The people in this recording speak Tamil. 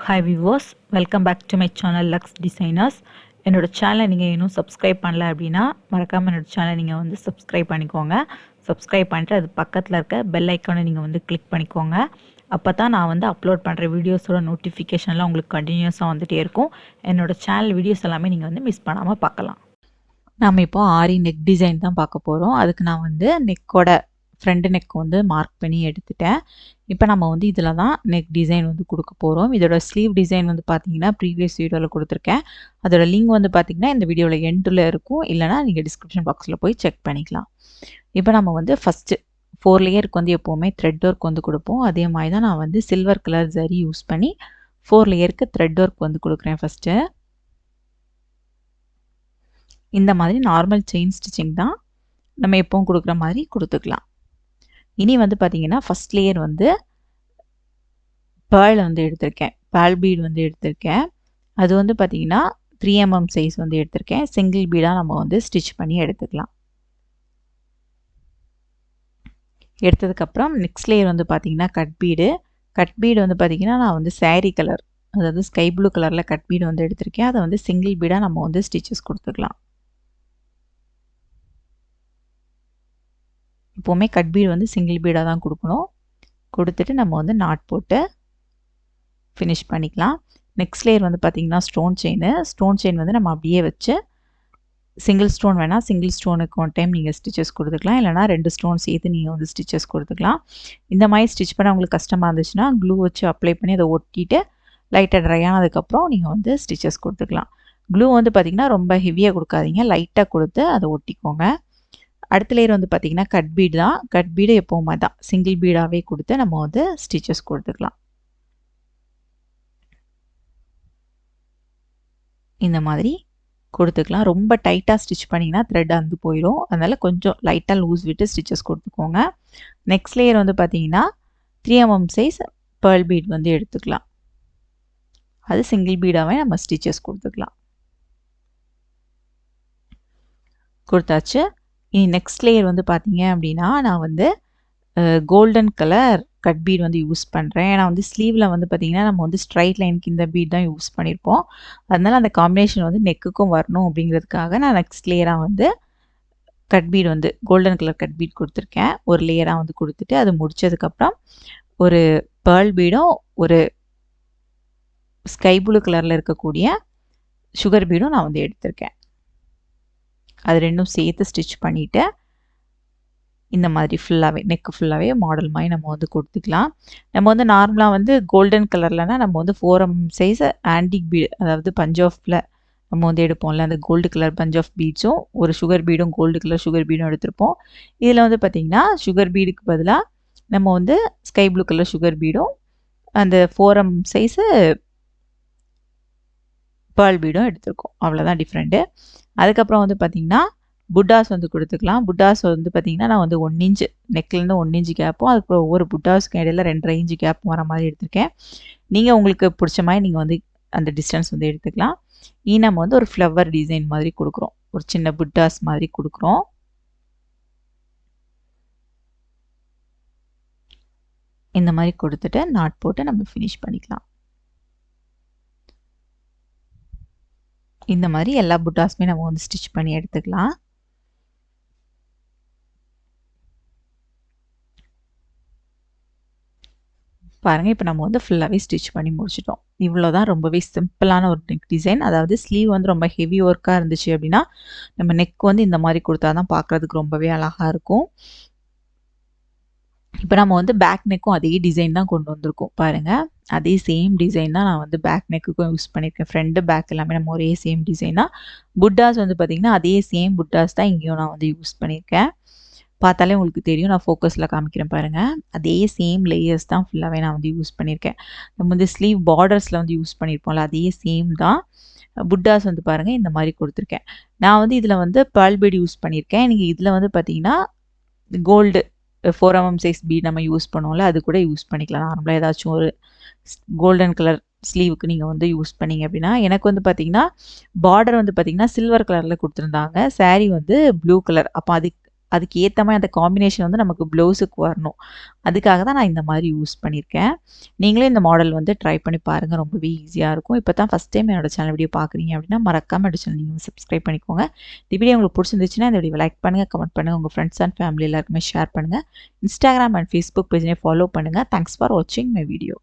Hi viewers, welcome back to my channel Lux Designers. என்னோட சேனலை நீங்கள் இன்னும் சப்ஸ்கிரைப் பண்ணல அப்படின்னா மறக்காமல் என்னோட சேனலை நீங்கள் வந்து சப்ஸ்கிரைப் பண்ணிக்கோங்க. சப்ஸ்கிரைப் பண்ணிட்டு அது பக்கத்தில் இருக்க பெல் ஐக்கானை நீங்கள் வந்து கிளிக் பண்ணிக்கோங்க. அப்போ தான் நான் வந்து அப்லோட் பண்ணுற வீடியோஸோட நோட்டிஃபிகேஷன்லாம் உங்களுக்கு கண்டினியூஸாக வந்துகிட்டே இருக்கும். என்னோடய சேனல் வீடியோஸ் எல்லாமே நீங்கள் வந்து மிஸ் பண்ணாமல் பார்க்கலாம். நம்ம இப்போ ஆரி நெக் டிசைன் தான் பார்க்க போகிறோம். அதுக்கு நான் வந்து நெக்கோட ஃப்ரண்ட் நெக் வந்து மார்க் பண்ணி எடுத்துட்டேன். இப்போ நம்ம வந்து இதில் தான் நெக் டிசைன் வந்து கொடுக்க போகிறோம். இதோட ஸ்லீவ் டிசைன் வந்து பார்த்தீங்கன்னா ப்ரீவியஸ் வீடியோவில் கொடுத்துருக்கேன். அதோட லிங்க் வந்து பார்த்தீங்கன்னா இந்த வீடியோவில் எண்டில் இருக்கும், இல்லைனா நீங்கள் டிஸ்கிரிப்ஷன் பாக்ஸில் போய் செக் பண்ணிக்கலாம். இப்போ நம்ம வந்து ஃபஸ்ட்டு 4 லேயருக்கு வந்து எப்போவுமே த்ரெட் ஒர்க் வந்து கொடுப்போம். அதே மாதிரி தான் நான் வந்து சில்வர் கலர் ஜரி யூஸ் பண்ணி 4 லேயருக்கு த்ரெட் ஒர்க் வந்து கொடுக்குறேன். ஃபஸ்ட்டு இந்த மாதிரி நார்மல் செயின் ஸ்டிச்சிங் தான் நம்ம எப்பவும் கொடுக்குற மாதிரி கொடுத்துக்கலாம். இனி வந்து பார்த்தீங்கன்னா ஃபஸ்ட் லேயர் வந்து பேர்ல் வந்து எடுத்திருக்கேன். பேர்ல் பீட் வந்து எடுத்திருக்கேன். அது வந்து பார்த்தீங்கன்னா 3 mm சைஸ் வந்து எடுத்திருக்கேன். சிங்கிள் பீடாக நம்ம வந்து ஸ்டிச் பண்ணி எடுத்துக்கலாம். எடுத்ததுக்கப்புறம் நெக்ஸ்ட் லேயர் வந்து பார்த்தீங்கன்னா கட் பீடு. கட் பீடு வந்து பார்த்தீங்கன்னா நான் வந்து சாரீ கலர், அதாவது ஸ்கை ப்ளூ கலரில் கட் பீடு வந்து எடுத்திருக்கேன். அதை வந்து சிங்கிள் பீடாக நம்ம வந்து ஸ்டிச்சஸ் கொடுத்துக்கலாம். எப்போவுமே கட் பீடு வந்து சிங்கிள் பீடாக தான் கொடுக்கணும். கொடுத்துட்டு நம்ம வந்து நாட் போட்டு ஃபினிஷ் பண்ணிக்கலாம். நெக்ஸ்ட் லேயர் வந்து பார்த்திங்கன்னா ஸ்டோன் செயின் வந்து நம்ம அப்படியே வச்சு சிங்கிள் ஸ்டோன் வேணால் சிங்கிள் ஸ்டோனுக்கு 1 டைம் நீங்கள் ஸ்டிச்சஸ் கொடுத்துக்கலாம், இல்லைனா 2 ஸ்டோன் சேர்த்து நீங்கள் வந்து ஸ்டிச்சஸ் கொடுத்துக்கலாம். இந்த மாதிரி ஸ்டிச் பண்ண உங்களுக்கு கஷ்டமாக இருந்துச்சுன்னா க்ளூ வச்சு அப்ளை பண்ணி அதை ஒட்டிட்டு லைட்டாக ட்ரை ஆனதுக்கப்புறம் நீங்கள் வந்து ஸ்டிச்சஸ் கொடுத்துக்கலாம். க்ளூ வந்து பார்த்திங்கன்னா ரொம்ப ஹெவியாக கொடுக்காதீங்க, லைட்டாக கொடுத்து அதை ஒட்டிக்கோங்க. அடுத்த லேயர் வந்து பார்த்திங்கன்னா கட் பீடு தான். கட் பீடு எப்போவுமே தான் சிங்கிள் பீடாகவே கொடுத்து நம்ம வந்து ஸ்டிச்சஸ் கொடுத்துக்கலாம். இந்த மாதிரி கொடுத்துக்கலாம். ரொம்ப டைட்டாக ஸ்டிச் பண்ணிங்கன்னா த்ரெட் அந்து போயிடும். அதனால் கொஞ்சம் லைட்டாக லூஸ் விட்டு ஸ்டிச்சஸ் கொடுத்துக்கோங்க. நெக்ஸ்ட் லேயர் வந்து பார்த்தீங்கன்னா 3 mm சைஸ் பேர்ல் பீட் வந்து எடுத்துக்கலாம். அது சிங்கிள் பீடாகவே நம்ம ஸ்டிச்சஸ் கொடுத்துக்கலாம். கொடுத்தாச்சு. இனி நெக்ஸ்ட் லேயர் வந்து பார்த்தீங்க அப்படின்னா நான் வந்து கோல்டன் கலர் கட் பீட் வந்து யூஸ் பண்ணுறேன். ஏன்னா வந்து ஸ்லீவில் வந்து பார்த்திங்கன்னா நம்ம வந்து ஸ்ட்ரைட் லைனுக்கு இந்த பீட் தான் யூஸ் பண்ணியிருப்போம். அதனால் அந்த காம்பினேஷன் வந்து நெக்குக்கும் வரணும் அப்படிங்கிறதுக்காக நான் நெக்ஸ்ட் லேயராக வந்து கட் பீட் வந்து கோல்டன் கலர் கட் பீட் கொடுத்துருக்கேன். ஒரு லேயராக வந்து கொடுத்துட்டு அது முடித்ததுக்கப்புறம் ஒரு பேர்ல் பீடும் ஒரு ஸ்கை ப்ளூ கலரில் இருக்கக்கூடிய சுகர் பீடும் நான் வந்து எடுத்திருக்கேன். அது ரெண்டும் சேர்த்து ஸ்டிச் பண்ணிவிட்டு இந்த மாதிரி ஃபுல்லாகவே நெக்கு ஃபுல்லாகவே மாடல் மாதிரி நம்ம வந்து கொடுத்துக்கலாம். நம்ம வந்து நார்மலாக வந்து கோல்டன் கலர்லனா நம்ம வந்து 4 mm சைஸ் ஆன்டிக் பீடு, அதாவது பஞ்ச் ஆஃபில் நம்ம வந்து எடுப்போம்ல, அந்த கோல்டு கலர் பஞ்ச் ஆஃப் பீட்ஸும் ஒரு சுகர் பீடும் கோல்டு கலர் சுகர் பீடும் எடுத்திருப்போம். இதில் வந்து பார்த்திங்கன்னா சுகர் பீடுக்கு பதிலாக நம்ம வந்து ஸ்கை ப்ளூ கலர் சுகர் பீடும் அந்த 4 mm சைஸு பேர்ல் பீடும் எடுத்திருக்கோம். அவ்வளோதான் டிஃப்ரெண்ட்டு. அதுக்கப்புறம் வந்து பார்த்திங்கன்னா புட்டாஸ் வந்து கொடுத்துக்கலாம். புட்டாஸ் வந்து பார்த்திங்கன்னா நான் வந்து 1 inch நெக்லேருந்து 1 inch கேப்பும், அதுக்கப்புறம் ஒவ்வொரு புட்டாஸ்க்கு இடையில 2.5 inch கேப்பும் வர மாதிரி எடுத்திருக்கேன். நீங்கள் உங்களுக்கு பிடிச்ச மாதிரி நீங்கள் வந்து அந்த டிஸ்டன்ஸ் வந்து எடுத்துக்கலாம். நம்ம வந்து ஒரு ஃப்ளவர் டிசைன் மாதிரி கொடுக்குறோம், ஒரு சின்ன புட்டாஸ் மாதிரி கொடுக்குறோம். இந்த மாதிரி கொடுத்துட்டு நாட் போட்டு நம்ம ஃபினிஷ் பண்ணிக்கலாம். இந்த மாதிரி எல்லா புட்டாஸுமே நம்ம வந்து ஸ்டிச் பண்ணி எடுத்துக்கலாம். பாருங்கள், இப்போ நம்ம வந்து ஃபுல்லாகவே ஸ்டிச் பண்ணி முடிச்சிட்டோம். இவ்வளோ தான், ரொம்பவே சிம்பிளான ஒரு நெக் டிசைன். அதாவது ஸ்லீவ் வந்து ரொம்ப ஹெவி ஒர்க்காக இருந்துச்சு அப்படின்னா நம்ம நெக் வந்து இந்த மாதிரி கொடுத்தா தான் பார்க்குறதுக்கு ரொம்பவே அழகாக இருக்கும். இப்போ நம்ம வந்து பேக் நெக்கும் அதே டிசைன் தான் கொண்டு வந்திருக்கோம். பாருங்கள், அதே சேம் டிசைன் தான் நான் வந்து பேக் நெக்குக்கும் யூஸ் பண்ணியிருக்கேன். ஃப்ரண்ட் பேக் எல்லாமே நம்ம ஒரே சேம் டிசைன் தான். புட்டாஸ் வந்து பார்த்திங்கன்னா அதே சேம் புட்டாஸ் தான் இங்கேயும் நான் வந்து யூஸ் பண்ணியிருக்கேன். பார்த்தாலே உங்களுக்கு தெரியும், நான் ஃபோக்கஸில் காமிக்கிறேன் பாருங்கள். அதே சேம் லேயர்ஸ் தான் ஃபுல்லாகவே நான் வந்து யூஸ் பண்ணியிருக்கேன். நம்ம வந்து ஸ்லீவ் பார்டர்ஸில் வந்து யூஸ் பண்ணியிருப்போம்ல, அதே சேம் தான். புட்டாஸ் வந்து பாருங்கள் இந்த மாதிரி கொடுத்துருக்கேன். நான் வந்து இதில் வந்து பேர்ல் பீட் யூஸ் பண்ணியிருக்கேன். நீங்கள் இதில் வந்து பார்த்தீங்கன்னா கோல்டு 4 mm சைஸ் பீட் நம்ம யூஸ் பண்ணுவோம்ல, அது கூட யூஸ் பண்ணிக்கலாம். நார்மலாக ஏதாச்சும் ஒரு கோல்டன் கலர் ஸ்லீவுக்கு நீங்கள் வந்து யூஸ் பண்ணிங்க அப்படின்னா. எனக்கு வந்து பார்த்திங்கன்னா பார்டர் வந்து பார்த்திங்கன்னா சில்வர் கலரில் கொடுத்துருந்தாங்க, சாரீ வந்து ப்ளூ கலர். அப்போ அதுக்கு ஏற்ற மாதிரி அந்த காம்பினேஷன் வந்து நமக்கு ப்ளவுஸுக்கு வரணும். அதுக்காக தான் நான் இந்த மாதிரி யூஸ் பண்ணியிருக்கேன். நீங்களே இந்த மாடல் வந்து ட்ரை பண்ணி பாருங்கள். ரொம்பவே ஈஸியாக இருக்கும். இப்போ தான் ஃபஸ்ட் டைம் என்னோட சேனல் வீடியோ பார்க்குறீங்க அப்படின்னா மறக்காமல் என்னோட சேனல் நீங்கள் சப்ஸ்கிரைப் பண்ணிக்கோங்க. இந்த வீடியோ உங்களுக்கு பிடிச்சிருந்துச்சுன்னா இந்த வீடியோ லைக் பண்ணுங்கள், கமெண்ட் பண்ணுங்கள், உங்கள் ஃப்ரெண்ட்ஸ் அண்ட் ஃபேமிலி எல்லாருக்குமே ஷேர் பண்ணுங்கள். இன்ஸ்டாகிராம் அண்ட் ஃபேஸ்புக் பேஜ்லேயே ஃபாலோ பண்ணுங்கள். தேங்க்ஸ் ஃபார் வாட்சிங் மை வீடியோ.